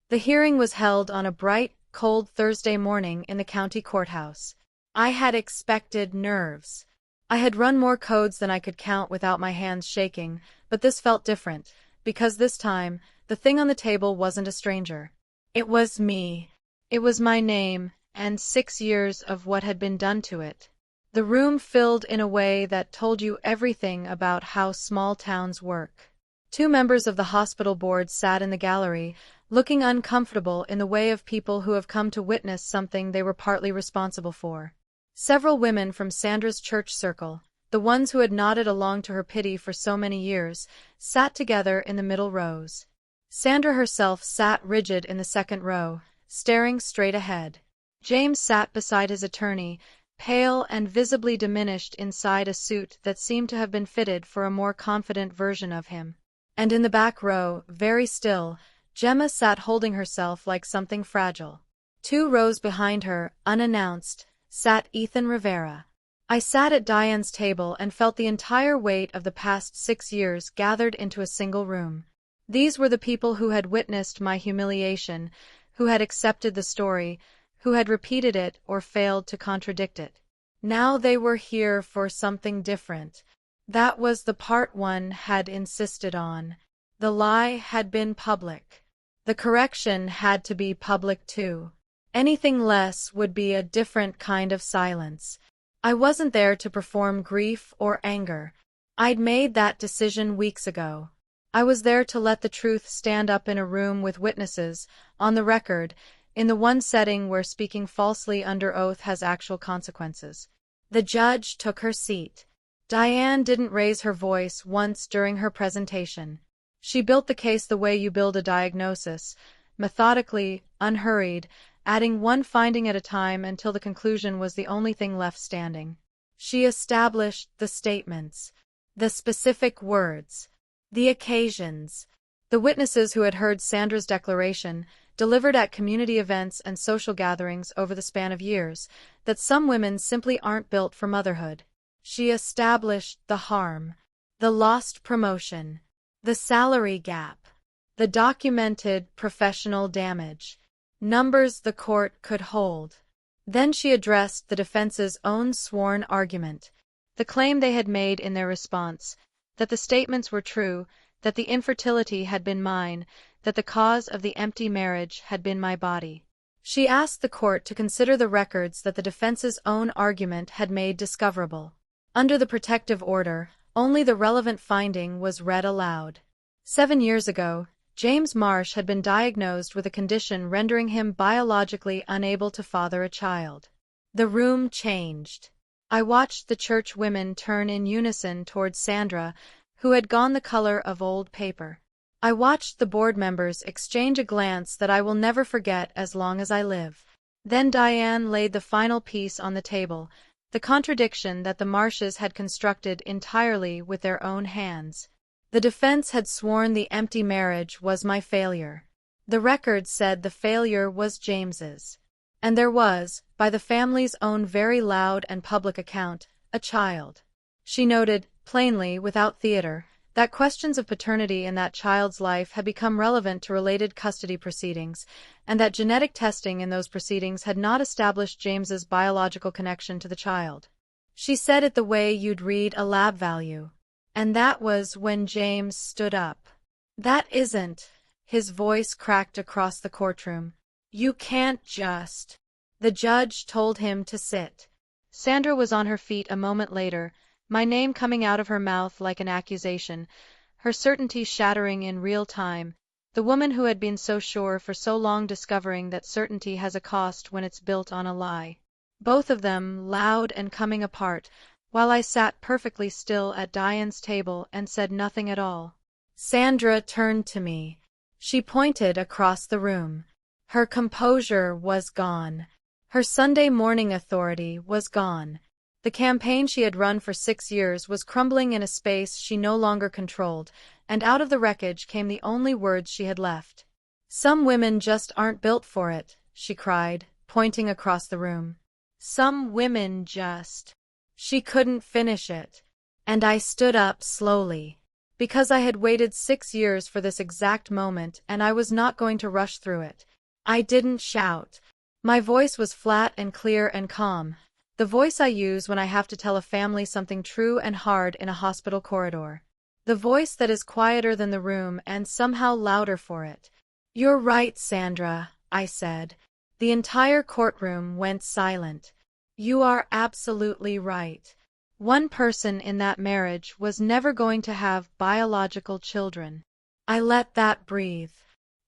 The hearing was held on a bright, cold Thursday morning in the county courthouse. I had expected nerves. I had run more codes than I could count without my hands shaking, but this felt different, because this time, the thing on the table wasn't a stranger. It was me. It was my name, and 6 years of what had been done to it. The room filled in a way that told you everything about how small towns work. 2 members of the hospital board sat in the gallery, looking uncomfortable in the way of people who have come to witness something they were partly responsible for. Several women from Sandra's church circle, the ones who had nodded along to her pity for so many years, sat together in the middle rows. Sandra herself sat rigid in the second row, staring straight ahead. James sat beside his attorney, pale and visibly diminished inside a suit that seemed to have been fitted for a more confident version of him. And in the back row, very still, Gemma sat holding herself like something fragile. 2 rows behind her, unannounced, sat Ethan Rivera. I sat at Diane's table and felt the entire weight of the past 6 years gathered into a single room. These were the people who had witnessed my humiliation, who had accepted the story, who had repeated it or failed to contradict it. Now they were here for something different. That was the part one had insisted on. The lie had been public. The correction had to be public too. Anything less would be a different kind of silence. I wasn't there to perform grief or anger. I'd made that decision weeks ago. I was there to let the truth stand up in a room with witnesses, on the record, in the one setting where speaking falsely under oath has actual consequences. The judge took her seat. Diane didn't raise her voice once during her presentation. She built the case the way you build a diagnosis, methodically, unhurried, adding one finding at a time until the conclusion was the only thing left standing. She established the statements, the specific words, the occasions. The witnesses who had heard Sandra's declaration, delivered at community events and social gatherings over the span of years, that some women simply aren't built for motherhood. She established the harm, the lost promotion, the salary gap, the documented professional damage, numbers the court could hold. Then she addressed the defense's own sworn argument, the claim they had made in their response, that the statements were true, that the infertility had been mine, that the cause of the empty marriage had been my body. She asked the court to consider the records that the defense's own argument had made discoverable. Under the protective order, only the relevant finding was read aloud. 7 years ago, James Marsh had been diagnosed with a condition rendering him biologically unable to father a child. The room changed. I watched the church women turn in unison towards Sandra, who had gone the color of old paper. I watched the board members exchange a glance that I will never forget as long as I live. Then Diane laid the final piece on the table, the contradiction that the Marshes had constructed entirely with their own hands. The defense had sworn the empty marriage was my failure. The record said the failure was James's. And there was, by the family's own very loud and public account, a child. She noted, plainly, without theater, that questions of paternity in that child's life had become relevant to related custody proceedings, and that genetic testing in those proceedings had not established James's biological connection to the child. She said it the way you'd read a lab value. And that was when James stood up. That isn't. His voice cracked across the courtroom. You can't just. The judge told him to sit. Sandra was on her feet a moment later, my name coming out of her mouth like an accusation, her certainty shattering in real time, the woman who had been so sure for so long discovering that certainty has a cost when it's built on a lie. Both of them, loud and coming apart, while I sat perfectly still at Diane's table and said nothing at all. Sandra turned to me. She pointed across the room. Her composure was gone. Her Sunday morning authority was gone. The campaign she had run for 6 years was crumbling in a space she no longer controlled, and out of the wreckage came the only words she had left. Some women just aren't built for it, she cried, pointing across the room. Some women just. She couldn't finish it. And I stood up slowly. Because I had waited 6 years for this exact moment and I was not going to rush through it. I didn't shout. My voice was flat and clear and calm. The voice I use when I have to tell a family something true and hard in a hospital corridor. The voice that is quieter than the room and somehow louder for it. "You're right, Sandra," I said. The entire courtroom went silent. "You are absolutely right. One person in that marriage was never going to have biological children." I let that breathe.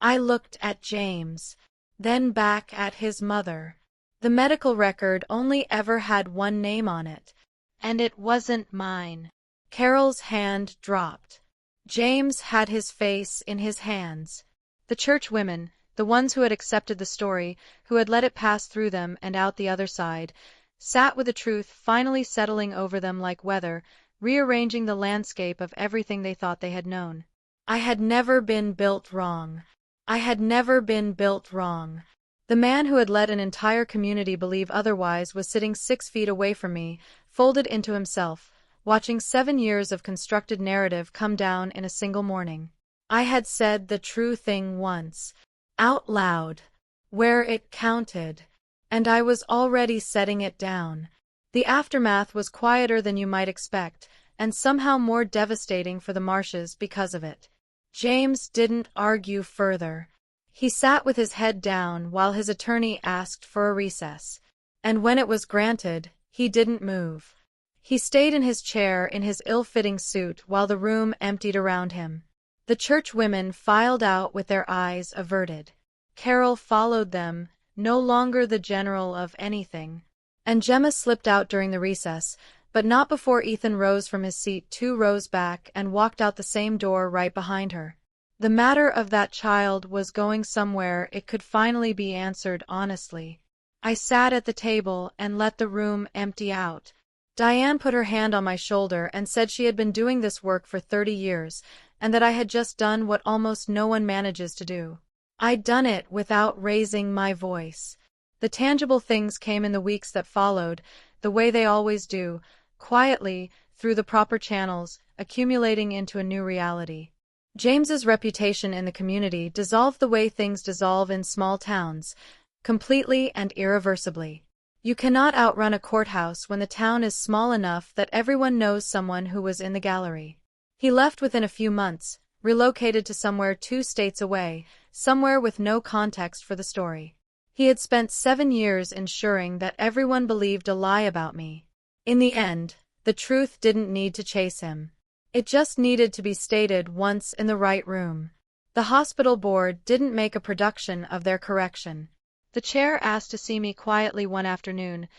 I looked at James, then back at his mother. The medical record only ever had one name on it, and it wasn't mine. Carol's hand dropped. James had his face in his hands. The church women, the ones who had accepted the story, who had let it pass through them and out the other side, sat with the truth finally settling over them like weather, rearranging the landscape of everything they thought they had known. I had never been built wrong. I had never been built wrong. The man who had let an entire community believe otherwise was sitting 6 feet away from me, folded into himself, watching 7 years of constructed narrative come down in a single morning. I had said the true thing once, out loud, where it counted, and I was already setting it down. The aftermath was quieter than you might expect, and somehow more devastating for the Marshes because of it. James didn't argue further. He sat with his head down while his attorney asked for a recess, and when it was granted, he didn't move. He stayed in his chair in his ill-fitting suit while the room emptied around him. The church women filed out with their eyes averted. Carol followed them, no longer the general of anything. And Gemma slipped out during the recess, but not before Ethan rose from his seat 2 rows back and walked out the same door right behind her. The matter of that child was going somewhere it could finally be answered honestly. I sat at the table and let the room empty out. Diane put her hand on my shoulder and said she had been doing this work for 30 years, and that I had just done what almost no one manages to do. I'd done it without raising my voice. The tangible things came in the weeks that followed, the way they always do, quietly, through the proper channels, accumulating into a new reality. James's reputation in the community dissolved the way things dissolve in small towns, completely and irreversibly. You cannot outrun a courthouse when the town is small enough that everyone knows someone who was in the gallery. He left within a few months, relocated to somewhere 2 states away, somewhere with no context for the story. He had spent 7 years ensuring that everyone believed a lie about me. In the end, the truth didn't need to chase him. It just needed to be stated once in the right room. The hospital board didn't make a production of their correction. The chair asked to see me quietly one afternoon.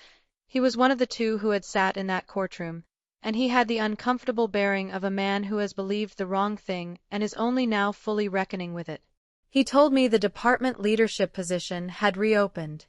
He was one of the 2 who had sat in that courtroom, and he had the uncomfortable bearing of a man who has believed the wrong thing and is only now fully reckoning with it. He told me the department leadership position had reopened.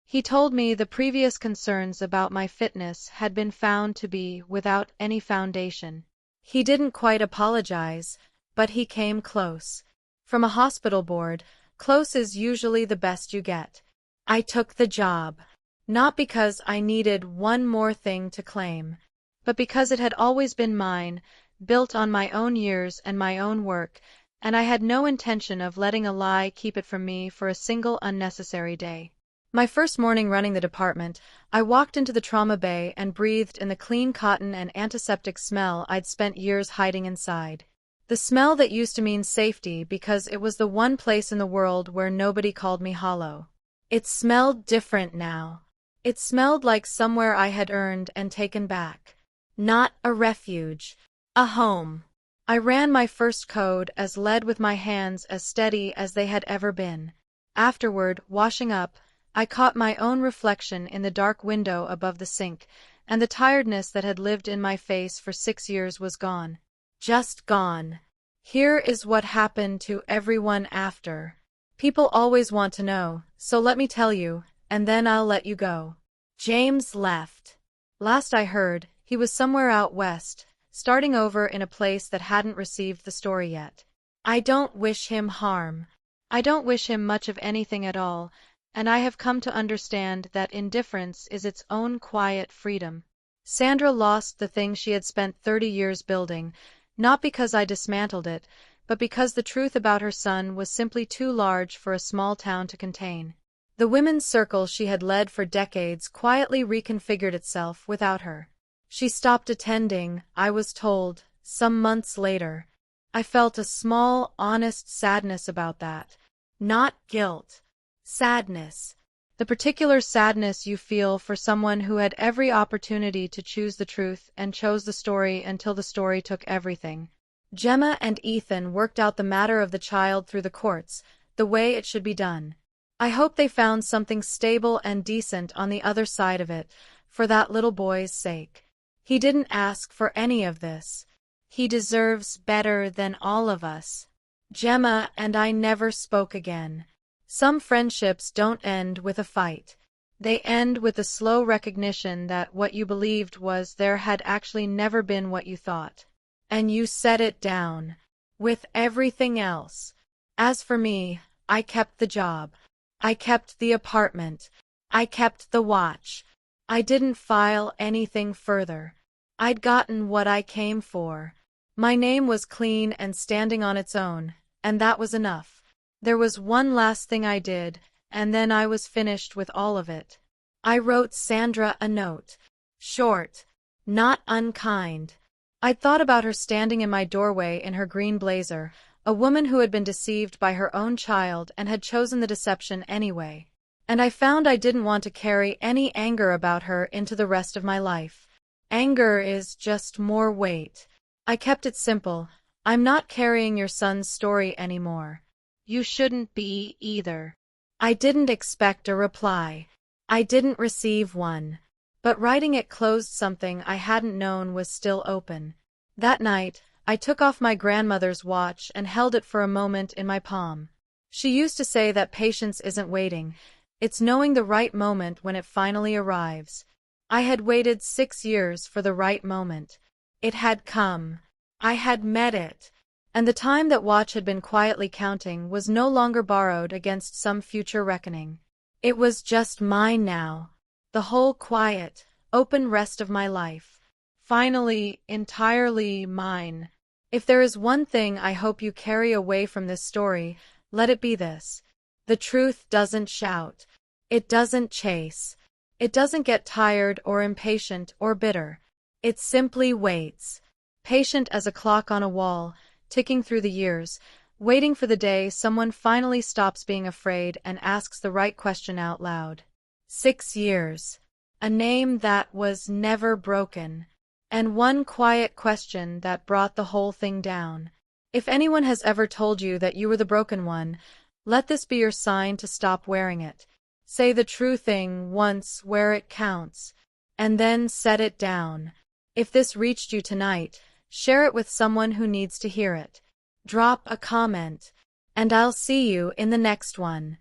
He told me the previous concerns about my fitness had been found to be without any foundation. He didn't quite apologize, but he came close. From a hospital board, close is usually the best you get. I took the job, not because I needed one more thing to claim, but because it had always been mine, built on my own years and my own work, and I had no intention of letting a lie keep it from me for a single unnecessary day. My first morning running the department, I walked into the trauma bay and breathed in the clean cotton and antiseptic smell I'd spent years hiding inside. The smell that used to mean safety because it was the one place in the world where nobody called me hollow. It smelled different now. It smelled like somewhere I had earned and taken back. Not a refuge. A home. I ran my first code as lead with my hands as steady as they had ever been. Afterward, washing up, I caught my own reflection in the dark window above the sink, and the tiredness that had lived in my face for 6 years was gone. Just gone. Here is what happened to everyone after. People always want to know, so let me tell you, and then I'll let you go. James left. Last I heard, he was somewhere out west, starting over in a place that hadn't received the story yet. I don't wish him harm. I don't wish him much of anything at all, and I have come to understand that indifference is its own quiet freedom. Sandra lost the thing she had spent 30 years building. Not because I dismantled it, but because the truth about her son was simply too large for a small town to contain. The women's circle she had led for decades quietly reconfigured itself without her. She stopped attending, I was told, some months later. I felt a small, honest sadness about that. Not guilt. Sadness. The particular sadness you feel for someone who had every opportunity to choose the truth and chose the story until the story took everything. Gemma and Ethan worked out the matter of the child through the courts, the way it should be done. I hope they found something stable and decent on the other side of it, for that little boy's sake. He didn't ask for any of this. He deserves better than all of us. Gemma and I never spoke again. Some friendships don't end with a fight. They end with the slow recognition that what you believed was there had actually never been what you thought. And you set it down. With everything else. As for me, I kept the job. I kept the apartment. I kept the watch. I didn't file anything further. I'd gotten what I came for. My name was clean and standing on its own, and that was enough. There was one last thing I did, and then I was finished with all of it. I wrote Sandra a note. Short. Not unkind. I'd thought about her standing in my doorway in her green blazer, a woman who had been deceived by her own child and had chosen the deception anyway. And I found I didn't want to carry any anger about her into the rest of my life. Anger is just more weight. I kept it simple. I'm not carrying your son's story anymore. You shouldn't be either. I didn't expect a reply. I didn't receive one. But writing it closed something I hadn't known was still open. That night, I took off my grandmother's watch and held it for a moment in my palm. She used to say that patience isn't waiting, it's knowing the right moment when it finally arrives. I had waited 6 years for the right moment. It had come. I had met it. And the time that watch had been quietly counting was no longer borrowed against some future reckoning. It was just mine now. The whole quiet, open rest of my life. Finally, entirely mine. If there is one thing I hope you carry away from this story, let it be this. The truth doesn't shout. It doesn't chase. It doesn't get tired or impatient or bitter. It simply waits. Patient as a clock on a wall, ticking through the years, waiting for the day someone finally stops being afraid and asks the right question out loud. 6 years. A name that was never broken. And one quiet question that brought the whole thing down. If anyone has ever told you that you were the broken one, let this be your sign to stop wearing it. Say the true thing once where it counts, and then set it down. If this reached you tonight, share it with someone who needs to hear it. Drop a comment, and I'll see you in the next one.